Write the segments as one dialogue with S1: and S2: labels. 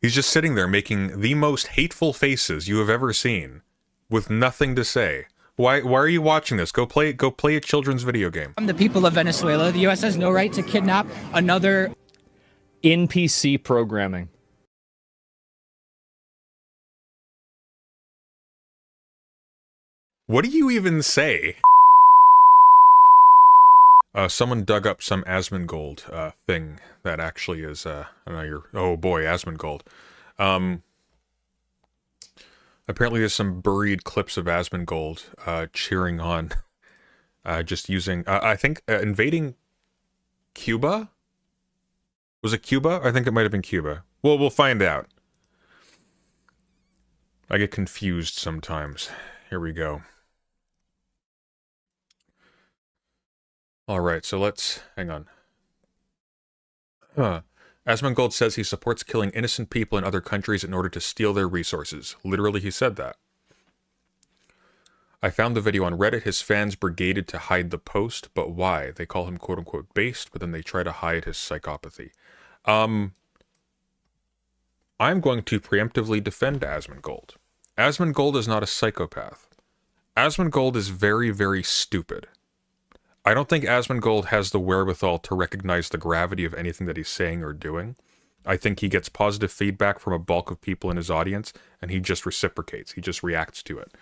S1: He's just sitting there making the most hateful faces you have ever seen, with nothing to say. Why are you watching this? Go play a children's video game.
S2: From the people of Venezuela, the U.S. has no right to kidnap another
S3: NPC programming.
S1: What do you even say? Someone dug up some Asmongold thing that actually is, I don't know, oh boy, Asmongold. Apparently there's some buried clips of Asmongold cheering on, just using, I think, invading Cuba? Was it Cuba? I think it might have been Cuba. Well, we'll find out. I get confused sometimes. Here we go. Alright, so let's... hang on. Asmongold says he supports killing innocent people in other countries in order to steal their resources. Literally, he said that. I found the video on Reddit. His fans brigaded to hide the post, but why? They call him quote-unquote based, but then they try to hide his psychopathy. I'm going to preemptively defend Asmongold. Asmongold is not a psychopath. Asmongold is very, very stupid. I don't think Asmongold has the wherewithal to recognize the gravity of anything that he's saying or doing. I think he gets positive feedback from a bulk of people in his audience, and he just reciprocates. He just reacts to it.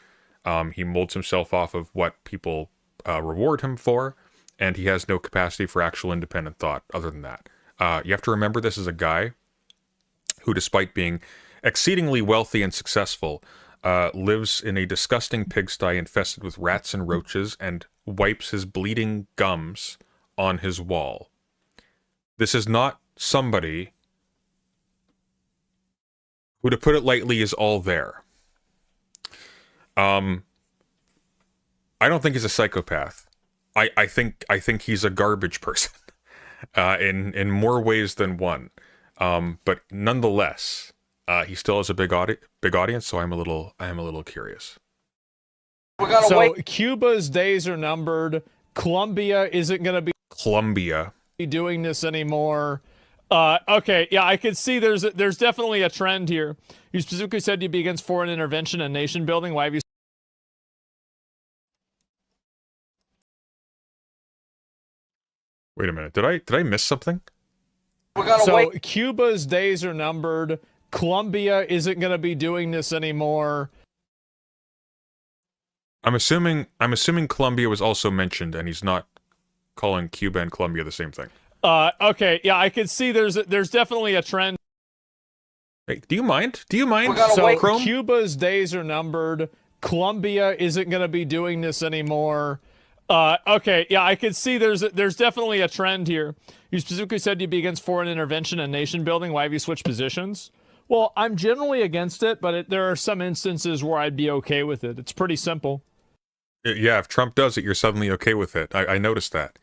S1: He molds himself off of what people reward him for, and he has no capacity for actual independent thought other than that. You have to remember this is a guy who, despite being exceedingly wealthy and successful, lives in a disgusting pigsty infested with rats and roaches and wipes his bleeding gums on his wall. This is not somebody who, to put it lightly, is all there. I don't think he's a psychopath. I think he's a garbage person in more ways than one. But nonetheless, he still has a big audience, so I am a little curious.
S3: So Cuba's days are numbered. Colombia isn't going to be doing this anymore. Okay, yeah, I could see there's definitely a trend here. You specifically said you'd be against foreign intervention and nation building. Why have you?
S1: Wait a minute. Did I miss something?
S3: So Cuba's days are numbered. Colombia isn't going to be doing this anymore.
S1: I'm assuming Colombia was also mentioned, and he's not calling Cuba and Colombia the same thing.
S3: Okay, yeah, I could see there's definitely a trend.
S1: Hey, do you mind?
S3: So
S1: Chrome?
S3: Cuba's days are numbered. Colombia isn't going to be doing this anymore. Okay, yeah, I could see there's definitely a trend here. You specifically said you'd be against foreign intervention and nation building. Why have you switched positions? Well, I'm generally against it, but there are some instances where I'd be okay with it. It's pretty simple.
S1: Yeah, if Trump does it, you're suddenly okay with it. I noticed that.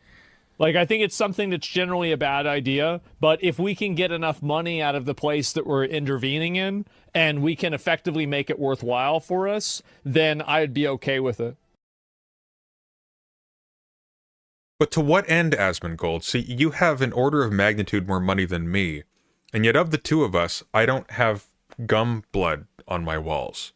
S3: Like, I think it's something that's generally a bad idea, but if we can get enough money out of the place that we're intervening in, and we can effectively make it worthwhile for us, then I'd be okay with it.
S1: But to what end, Asmongold? See, you have an order of magnitude more money than me, and yet of the two of us, I don't have gum blood on my walls.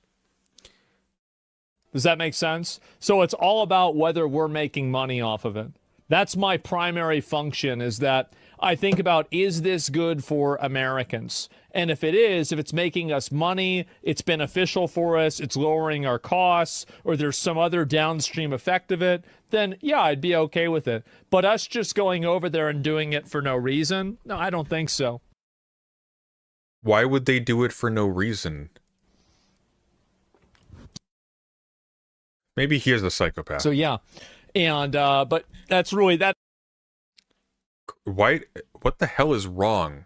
S3: Does that make sense? So it's all about whether we're making money off of it. That's my primary function, is that I think about, is this good for Americans? And if it is, if it's making us money, it's beneficial for us, it's lowering our costs, or there's some other downstream effect of it, then yeah, I'd be okay with it. But us just going over there and doing it for no reason? No, I don't think so.
S1: Why would they do it for no reason? Maybe he is a psychopath.
S3: So yeah. And, but that's really that.
S1: Why? What the hell is wrong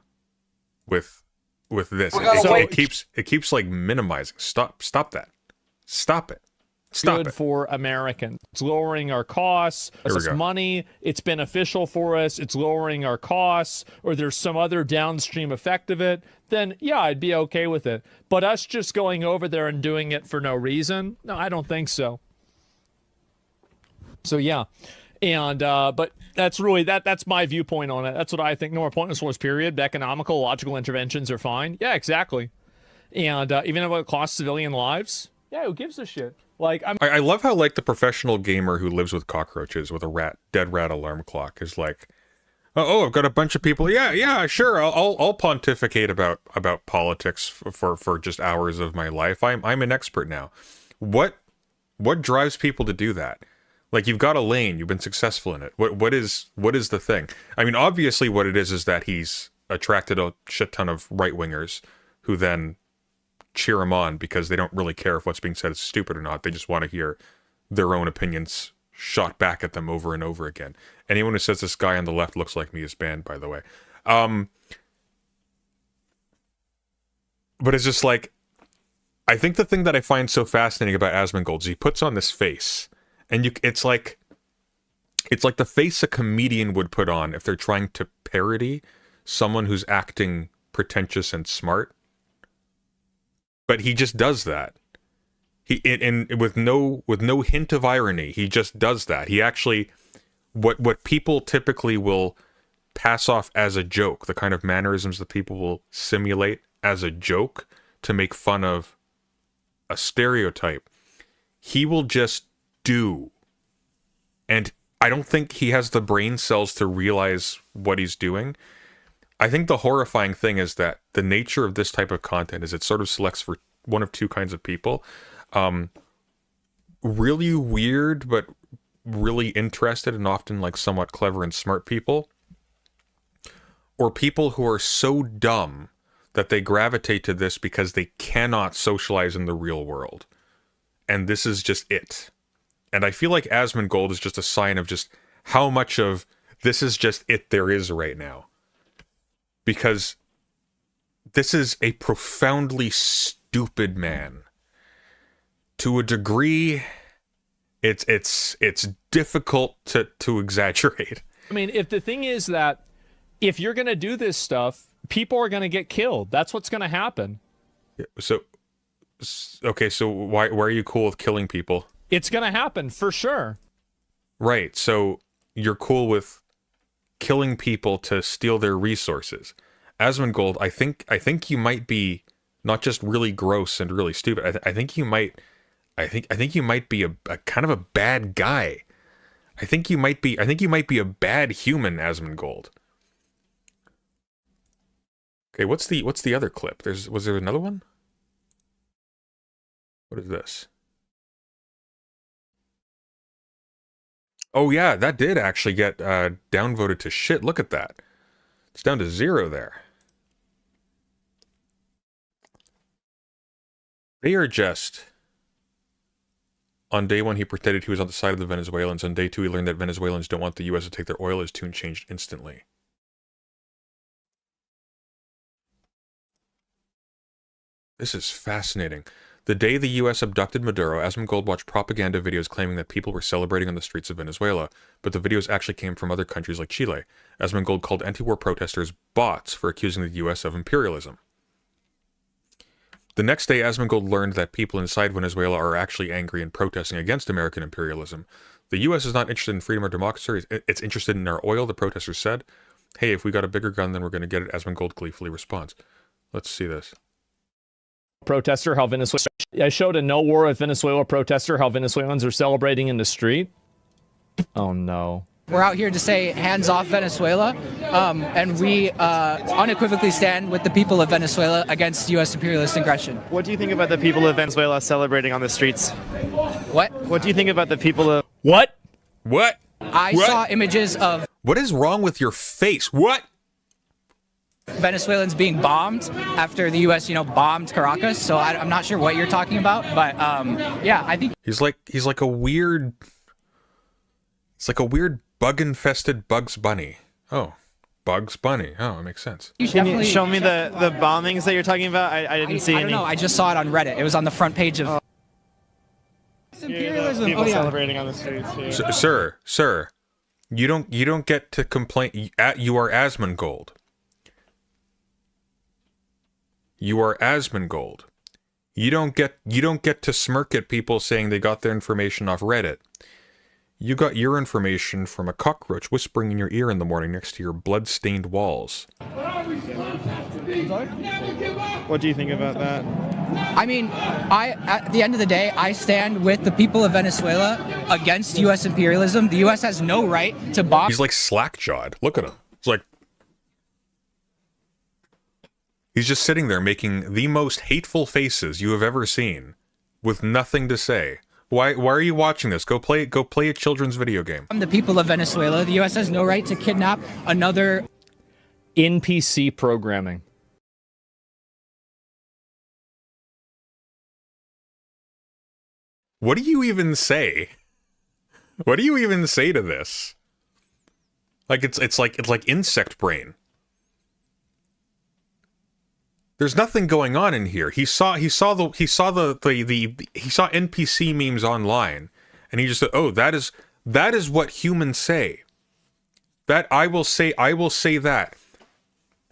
S1: with this?
S3: So
S1: it keeps like minimizing. Stop that. Stop it. Stop
S3: good
S1: it.
S3: for Americans. It's lowering our costs. It's money. It's beneficial for us. It's lowering our costs, or there's some other downstream effect of it. Then yeah, I'd be okay with it. But us just going over there and doing it for no reason? No, I don't think so. So yeah. And but that's really that's my viewpoint on it. That's what I think. No more pointless wars, period. Economical, logical interventions are fine. Yeah, exactly. And even if it costs civilian lives, yeah, who gives a shit? Like,
S1: I love how, like, the professional gamer who lives with cockroaches with a dead rat alarm clock is like, oh, I've got a bunch of people. Yeah, sure. I'll pontificate about politics for just hours of my life. I'm an expert now. What drives people to do that? Like, you've got a lane, you've been successful in it. What is the thing? I mean, obviously what it is that he's attracted a shit ton of right-wingers who then cheer him on because they don't really care if what's being said is stupid or not. They just want to hear their own opinions shot back at them over and over again. Anyone who says this guy on the left looks like me is banned, by the way. But it's just like, I think the thing that I find so fascinating about Asmongold is he puts on this face, and it's like the face a comedian would put on if they're trying to parody someone who's acting pretentious and smart. But he just does that. With no hint of irony, he just does that. He actually, what people typically will pass off as a joke, the kind of mannerisms that people will simulate as a joke to make fun of a stereotype, he will just do. And I don't think he has the brain cells to realize what he's doing. I think the horrifying thing is that the nature of this type of content is it sort of selects for one of two kinds of people. Really weird, but really interested and often like somewhat clever and smart people. Or people who are so dumb that they gravitate to this because they cannot socialize in the real world. And this is just it. And I feel like Asmongold is just a sign of just how much of this is just it there is right now. Because this is a profoundly stupid man. To a degree, it's difficult to exaggerate.
S3: I mean, if the thing is that if you're going to do this stuff, people are going to get killed. That's what's going to happen.
S1: So why are you cool with killing people?
S3: It's going to happen for sure.
S1: Right. So you're cool with killing people to steal their resources. Asmongold, I think you might be not just really gross and really stupid. I think you might be a kind of a bad guy. I think you might be a bad human, Asmongold. Okay, what's the other clip? Was there another one? What is this? Oh yeah, that did actually get downvoted to shit. Look at that. It's down to 0 there. They are just... On day 1, he pretended he was on the side of the Venezuelans. On day 2, he learned that Venezuelans don't want the U.S. to take their oil. His tune changed instantly. This is fascinating. The day the U.S. abducted Maduro, Asmongold watched propaganda videos claiming that people were celebrating on the streets of Venezuela, but the videos actually came from other countries like Chile. Asmongold called anti-war protesters bots for accusing the U.S. of imperialism. The next day, Asmongold learned that people inside Venezuela are actually angry and protesting against American imperialism. The U.S. is not interested in freedom or democracy, it's interested in our oil, the protesters said. Hey, if we got a bigger gun, then we're going to get it, Asmongold gleefully responds. Let's see this.
S3: Protester, how Venezuela... I showed a no war with Venezuela protester, how Venezuelans are celebrating in the street. Oh no.
S2: We're out here to say hands off Venezuela, and we unequivocally stand with the people of Venezuela against U.S. imperialist aggression.
S4: What do you think about the people of Venezuela celebrating on the streets?
S2: What?
S4: What do you think about the people of...
S3: What?
S1: What?
S2: I saw images of...
S1: What is wrong with your face? What?
S2: Venezuelans being bombed after the U.S., bombed Caracas. So I'm not sure what you're talking about, but yeah, I think
S1: he's like a weird. It's like a weird bug-infested Bugs Bunny. Oh, Bugs Bunny. Oh, it makes sense.
S4: Can you show me the bombings that you're talking about? I didn't see any.
S2: I don't know. I just saw it on Reddit. It was on the front page of.
S4: Imperialism. People celebrating on the streets here.
S1: Sir, you don't get to complain. You are Asmongold. You are Asmongold. You don't get to smirk at people saying they got their information off Reddit. You got your information from a cockroach whispering in your ear in the morning next to your blood-stained walls.
S4: What do you think about that?
S2: I mean, at the end of the day, I stand with the people of Venezuela against U.S. imperialism. The U.S. has no right to bomb.
S1: He's like slack-jawed. Look at him. It's like... He's just sitting there making the most hateful faces you have ever seen, with nothing to say. Why are you watching this? Go play a children's video game.
S2: The people of Venezuela. The U.S. has no right to kidnap another
S3: NPC programming.
S1: What do you even say? What do you even say to this? Like it's like insect brain. There's nothing going on in here. He saw NPC memes online, and he just said, "Oh, that is what humans say. That I will say that."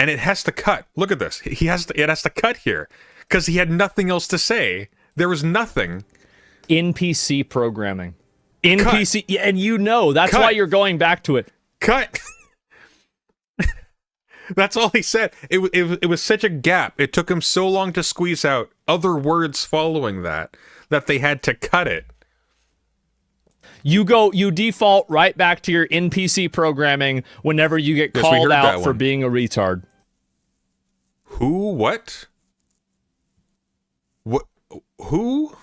S1: And it has to cut. Look at this. It has to cut here because he had nothing else to say. There was nothing.
S3: NPC programming. NPC, yeah, and you know that's why you're going back to it.
S1: Cut. That's all he said. It was such a gap. It took him so long to squeeze out other words following that they had to cut it.
S3: You default right back to your NPC programming whenever you get called out for being a retard.
S1: Who? What? What? Who?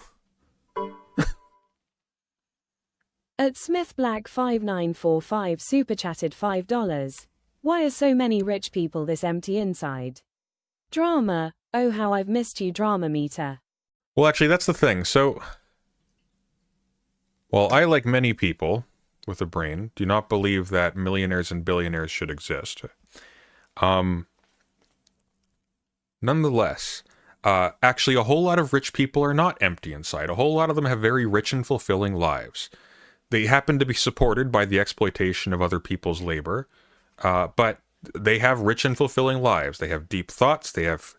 S5: At SmithBlack5945 super chatted $5. Why are so many rich people this empty inside? Drama. Oh, how I've missed you, drama meter.
S1: Well, actually, that's the thing. So, while I, like many people with a brain, do not believe that millionaires and billionaires should exist, nonetheless, actually, a whole lot of rich people are not empty inside. A whole lot of them have very rich and fulfilling lives. They happen to be supported by the exploitation of other people's labor, but they have rich and fulfilling lives. They have deep thoughts. They have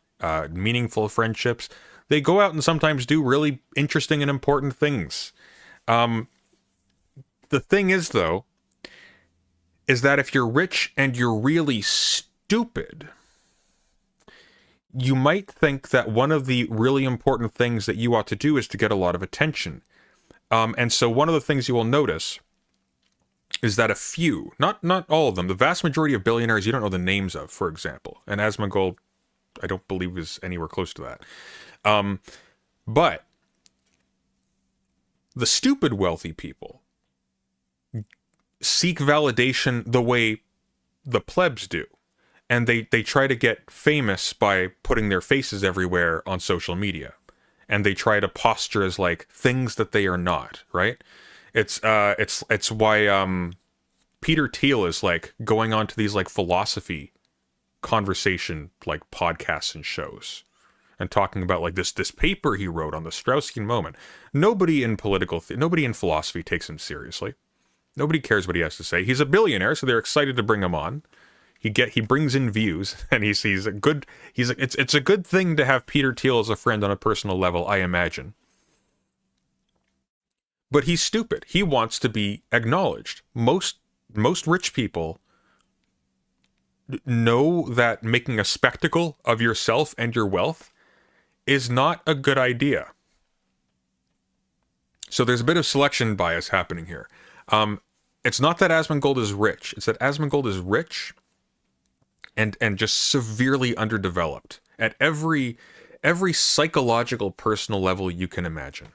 S1: meaningful friendships. They go out and sometimes do really interesting and important things. The thing is, though, is that if you're rich and you're really stupid, you might think that one of the really important things that you ought to do is to get a lot of attention. And so one of the things you will notice is that a few, not all of them, the vast majority of billionaires you don't know the names of, for example. And Asmongold, I don't believe is anywhere close to that. But the stupid wealthy people seek validation the way the plebs do. And they try to get famous by putting their faces everywhere on social media. And they try to posture as like things that they are not, right? It's why Peter Thiel is like going on to these like philosophy conversation like podcasts and shows and talking about like this paper he wrote on the Straussian moment. Nobody in nobody in philosophy takes him seriously. Nobody cares what he has to say. He's a billionaire, so they're excited to bring him on. He brings in views, and it's a good thing to have Peter Thiel as a friend on a personal level, I imagine. But he's stupid. He wants to be acknowledged. Most rich people know that making a spectacle of yourself and your wealth is not a good idea. So there's a bit of selection bias happening here. It's not that Asmongold is rich. It's that Asmongold is rich and just severely underdeveloped at every psychological, personal level you can imagine.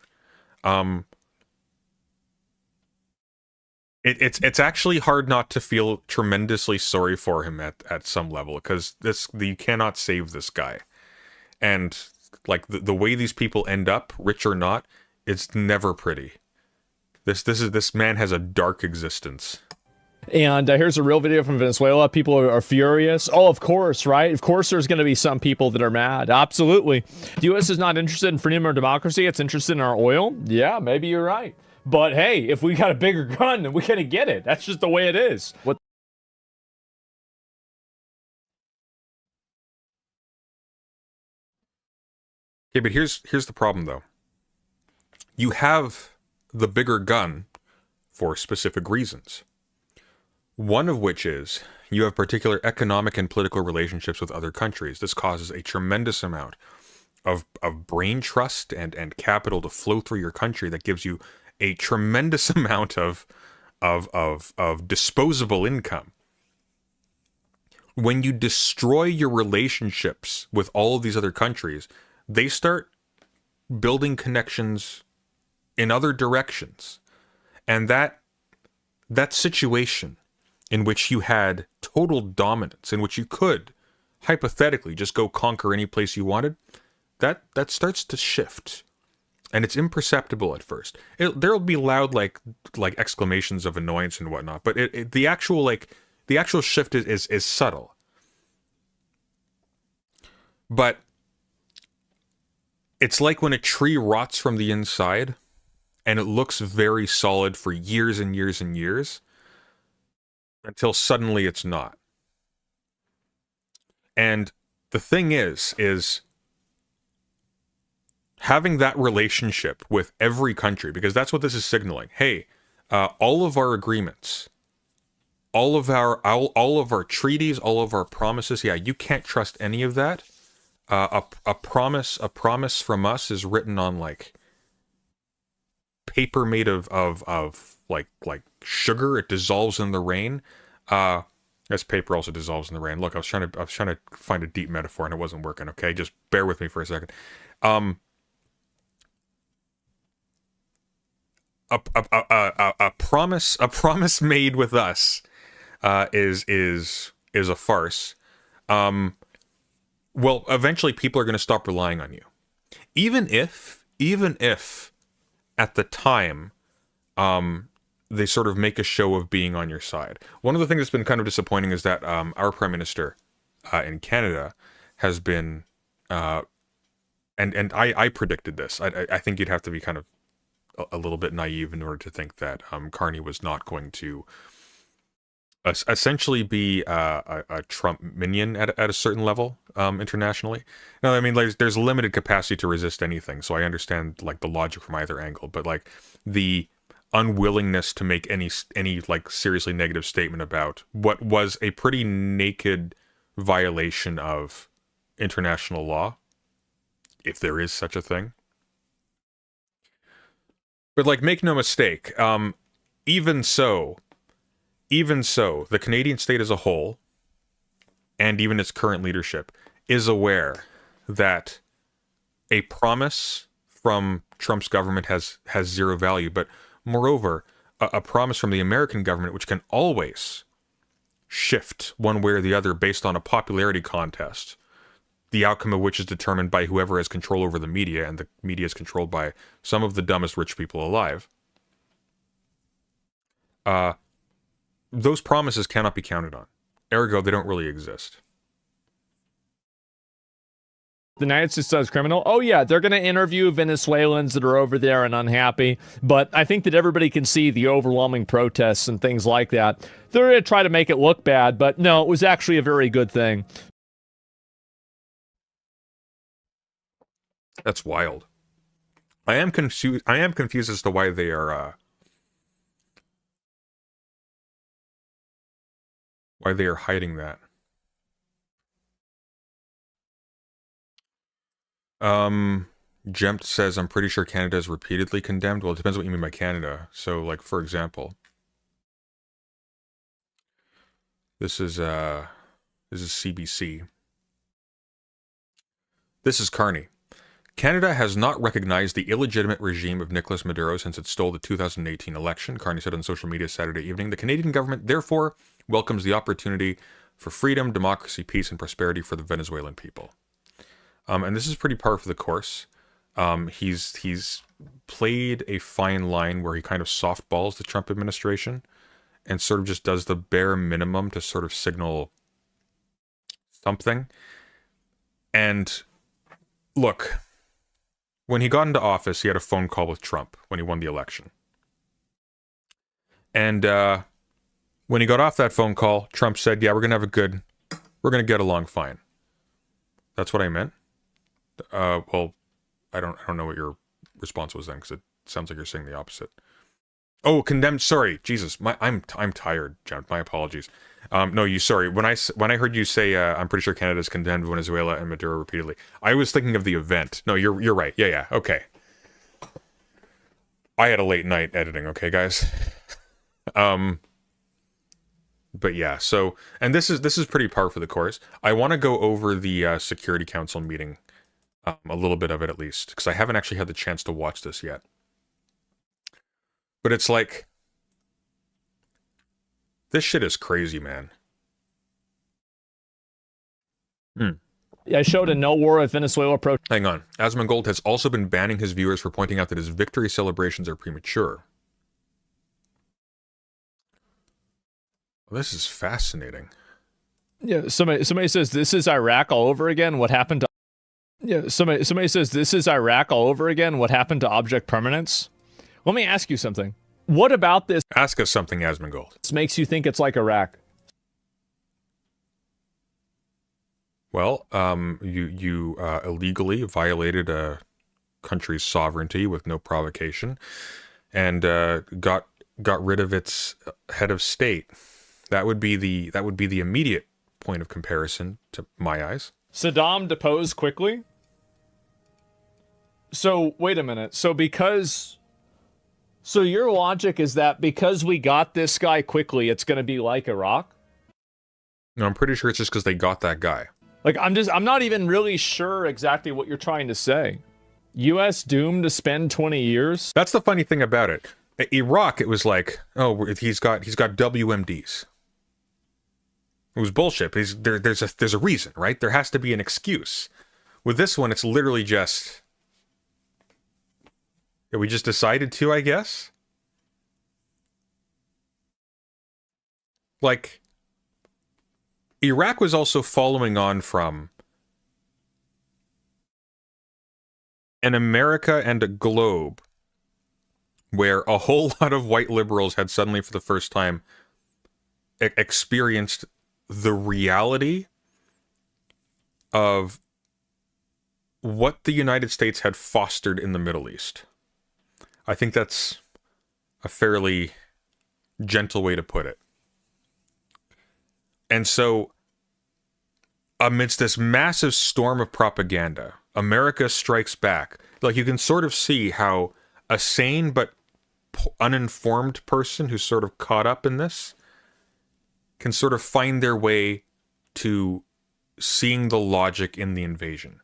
S1: It's actually hard not to feel tremendously sorry for him at some level, because you cannot save this guy. And like the way these people end up, rich or not, it's never pretty. This man has a dark existence.
S3: And here's a real video from Venezuela. People are furious. Oh, of course, right? Of course there's going to be some people that are mad. Absolutely. The U.S. is not interested in freedom or democracy. It's interested in our oil. Yeah, maybe you're right. But hey, if we got a bigger gun, then we're going to get it. That's just the way it is.
S1: Okay, but here's the problem, though. You have the bigger gun for specific reasons. One of which is you have particular economic and political relationships with other countries. This causes a tremendous amount of brain trust and capital to flow through your country that gives you a tremendous amount of disposable income. When you destroy your relationships with all of these other countries, they start building connections in other directions. And that situation in which you had total dominance, in which you could, hypothetically, just go conquer any place you wanted, that starts to shift. And it's imperceptible at first. There'll be loud like exclamations of annoyance and whatnot, but the actual shift is subtle. But it's like when a tree rots from the inside and it looks very solid for years and years and years until suddenly it's not. And the thing is having that relationship with every country, because that's what this is signaling. Hey, all of our agreements, all of our treaties, all of our promises, yeah, you can't trust any of that. A promise from us is written on like paper made of like sugar. It dissolves in the rain. This paper also dissolves in the rain. Look, I was trying to find a deep metaphor and it wasn't working. Okay, just bear with me for a second. A promise made with us is a farce. Well, eventually people are going to stop relying on you, even if at the time they sort of make a show of being on your side. One of the things that's been kind of disappointing is that our Prime Minister in Canada has been and I predicted this. I think you'd have to be kind of a little bit naive in order to think that Carney was not going to essentially be a Trump minion at a certain level internationally. Now, I mean, there's limited capacity to resist anything, so I understand like the logic from either angle, but like the unwillingness to make any like seriously negative statement about what was a pretty naked violation of international law, if there is such a thing. But like, make no mistake, even so, the Canadian state as a whole, and even its current leadership, is aware that a promise from Trump's government has zero value. But moreover, a promise from the American government, which can always shift one way or the other based on a popularity contest, the outcome of which is determined by whoever has control over the media, and the media is controlled by some of the dumbest rich people alive. Those promises cannot be counted on. Ergo, they don't really exist.
S3: The United States does criminal. Oh yeah, they're going to interview Venezuelans that are over there and unhappy. But I think that everybody can see the overwhelming protests and things like that. They're going to try to make it look bad, but no, it was actually a very good thing.
S1: That's wild. I am confused as to why they are hiding that. Gempt says, I'm pretty sure Canada is repeatedly condemned. Well, it depends what you mean by Canada. So, like, for example, this is CBC. This is Carney. Canada has not recognized the illegitimate regime of Nicolas Maduro since it stole the 2018 election, Carney said on social media Saturday evening. The Canadian government, therefore, welcomes the opportunity for freedom, democracy, peace, and prosperity for the Venezuelan people. And this is pretty par for the course. He's played a fine line where he kind of softballs the Trump administration and sort of just does the bare minimum to sort of signal something. And look, when he got into office, he had a phone call with Trump when he won the election. And when he got off that phone call, Trump said, yeah, we're going to get along fine. That's what I meant. Well, I don't know what your response was then, because it sounds like you're saying the opposite. Oh, condemned. Sorry, Jesus. I'm tired, John. My apologies. No, you. Sorry. When I heard you say, I'm pretty sure Canada's condemned Venezuela and Maduro repeatedly. I was thinking of the event. No, you're right. Yeah. Okay. I had a late night editing. Okay, guys. But yeah. So, and this is pretty par for the course. I want to go over the Security Council meeting, a little bit of it at least, because I haven't actually had the chance to watch this yet. But it's like, this shit is crazy, man.
S3: I showed a no war with Venezuela approach.
S1: Hang on. Asmongold has also been banning his viewers for pointing out that his victory celebrations are premature. Well, this is fascinating.
S3: Yeah, somebody says this is Iraq all over again. What happened to? Yeah, somebody says this is Iraq all over again. What happened to object permanence? Let me ask you something. What about this
S1: Ask us something, Asmongold.
S3: makes you think it's like Iraq?
S1: Well, you illegally violated a country's sovereignty with no provocation, and got rid of its head of state. That would be the immediate point of comparison to my eyes.
S3: Saddam deposed quickly? So, wait a minute. So your logic is that because we got this guy quickly, it's going to be like Iraq?
S1: No, I'm pretty sure it's just because they got that guy.
S3: Like, I'm not even really sure exactly what you're trying to say. U.S. doomed to spend 20 years?
S1: That's the funny thing about it. Iraq, it was like, oh, he's got WMDs. It was bullshit. There's a reason, right? There has to be an excuse. With this one, it's literally just, we just decided to, I guess. Like, Iraq was also following on from an America and a globe where a whole lot of white liberals had suddenly, for the first time, experienced the reality of what the United States had fostered in the Middle East. I think that's a fairly gentle way to put it. And so, amidst this massive storm of propaganda, America strikes back. Like, you can sort of see how a sane but uninformed person who's sort of caught up in this can sort of find their way to seeing the logic in the invasion.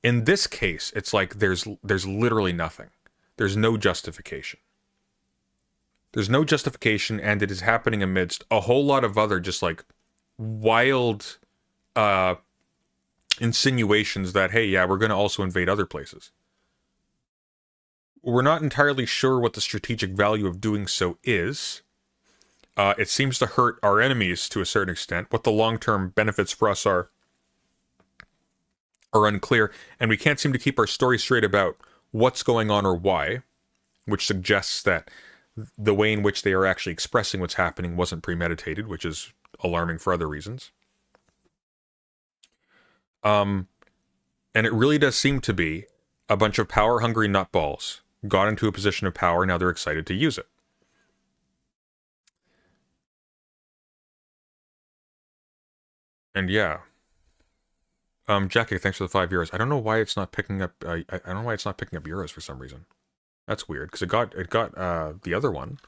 S1: In this case, it's like there's literally nothing. There's no justification. There's no justification, and it is happening amidst a whole lot of other just like wild insinuations that, hey, yeah, we're going to also invade other places. We're not entirely sure what the strategic value of doing so is. It seems to hurt our enemies to a certain extent. What the long-term benefits for us are unclear, and we can't seem to keep our story straight about what's going on or why, which suggests that the way in which they are actually expressing what's happening wasn't premeditated, which is alarming for other reasons. And it really does seem to be a bunch of power-hungry nutballs got into a position of power, now they're excited to use it. And yeah. Jackie, thanks for the 5 euros. I don't know why it's not picking up, I don't know why it's not picking up euros for some reason. That's weird, because it got the other one.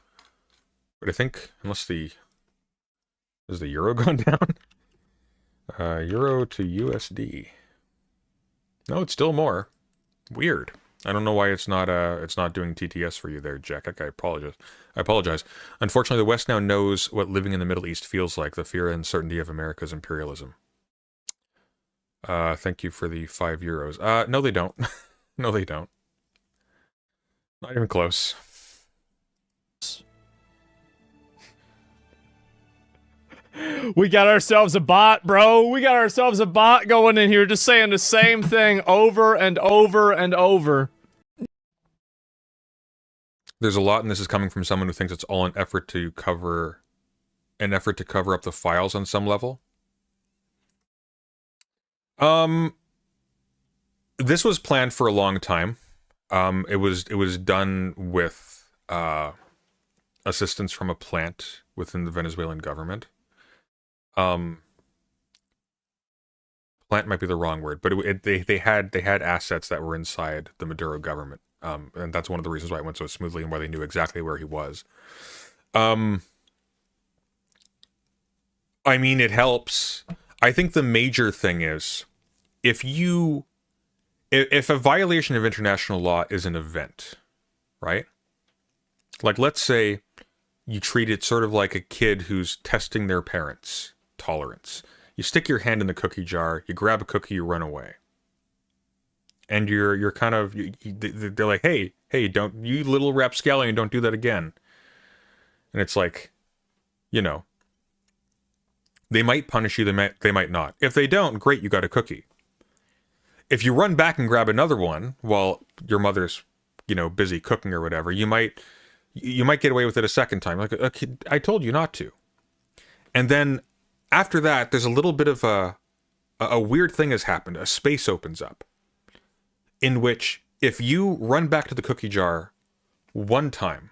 S1: But I think, unless has the euro gone down? Euro to USD. No, it's still more. Weird. I don't know why it's not doing TTS for you there, Jack. I apologize. Unfortunately, the West now knows what living in the Middle East feels like, the fear and uncertainty of America's imperialism. Thank you for the 5 euros. No, they don't. No, they don't. Not even close.
S3: We got ourselves a bot, bro. We got ourselves a bot going in here just saying the same thing over and over and over.
S1: There's a lot, and this is coming from someone who thinks it's all an effort to cover up the files on some level. This was planned for a long time. It was done with assistance from a plant within the Venezuelan government. Plant might be the wrong word, but they had assets that were inside the Maduro government, and that's one of the reasons why it went so smoothly and why they knew exactly where he was. I mean, it helps. I think the major thing is if a violation of international law is an event, right? Like, let's say you treat it sort of like a kid who's testing their parents' tolerance. You stick your hand in the cookie jar, you grab a cookie, you run away. And you're kind of, they're like, hey, don't, you little rapscallion, don't do that again. And it's like, you know, they might punish you, they might not. If they don't, great, you got a cookie. If you run back and grab another one while your mother's, you know, busy cooking or whatever, you might get away with it a second time. Like, okay, I told you not to. And then after that, there's a little bit of a weird thing has happened. A space opens up in which if you run back to the cookie jar one time,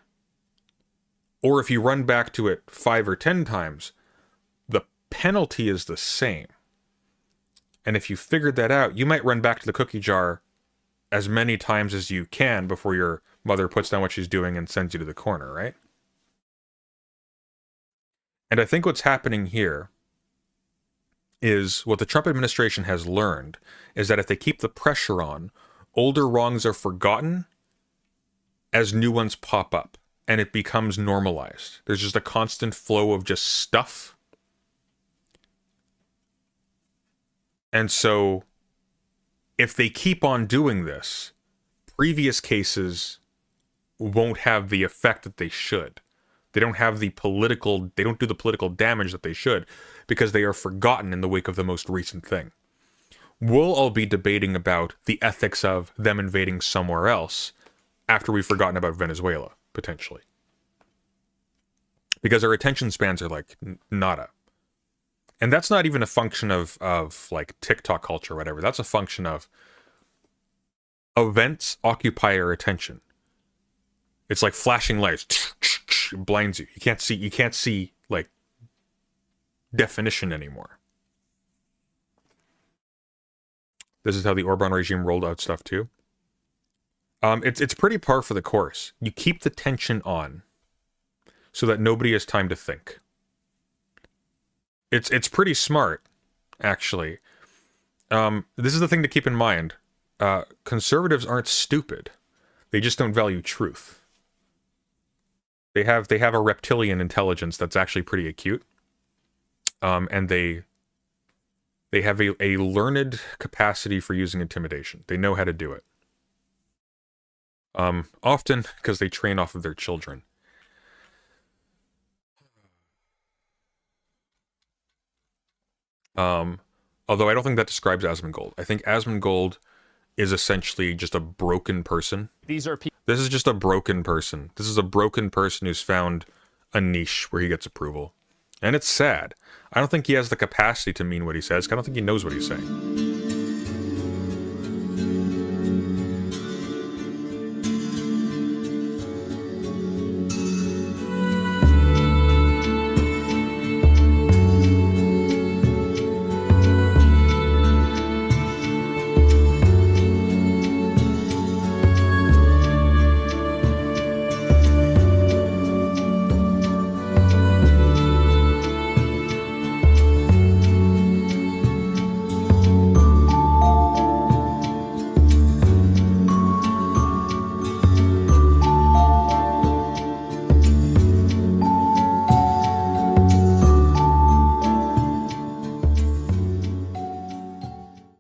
S1: or if you run back to it 5 or 10 times, the penalty is the same. And if you figured that out, you might run back to the cookie jar as many times as you can before your mother puts down what she's doing and sends you to the corner, right? And I think what's happening here is what the Trump administration has learned is that if they keep the pressure on, older wrongs are forgotten as new ones pop up, and it becomes normalized. There's just a constant flow of just stuff. And so, if they keep on doing this, previous cases won't have the effect that they should. They don't do the political damage that they should, because they are forgotten in the wake of the most recent thing. We'll all be debating about the ethics of them invading somewhere else after we've forgotten about Venezuela, potentially. Because our attention spans are like nada. And that's not even a function of like TikTok culture or whatever. That's a function of events occupy our attention. It's like flashing lights. It blinds you. You can't see like definition anymore. This is how the Orban regime rolled out stuff too. It's pretty par for the course. You keep the tension on so that nobody has time to think. It's pretty smart, actually. This is the thing to keep in mind. Conservatives aren't stupid. They just don't value truth. They have a reptilian intelligence that's actually pretty acute. And they have a learned capacity for using intimidation. They know how to do it. Often because they train off of their children. Although I don't think that describes Asmongold. I think Asmongold is essentially just a broken person.
S3: These are people.
S1: This is just a broken person. This is a broken person who's found a niche where he gets approval. And it's sad. I don't think he has the capacity to mean what he says. I don't think he knows what he's saying.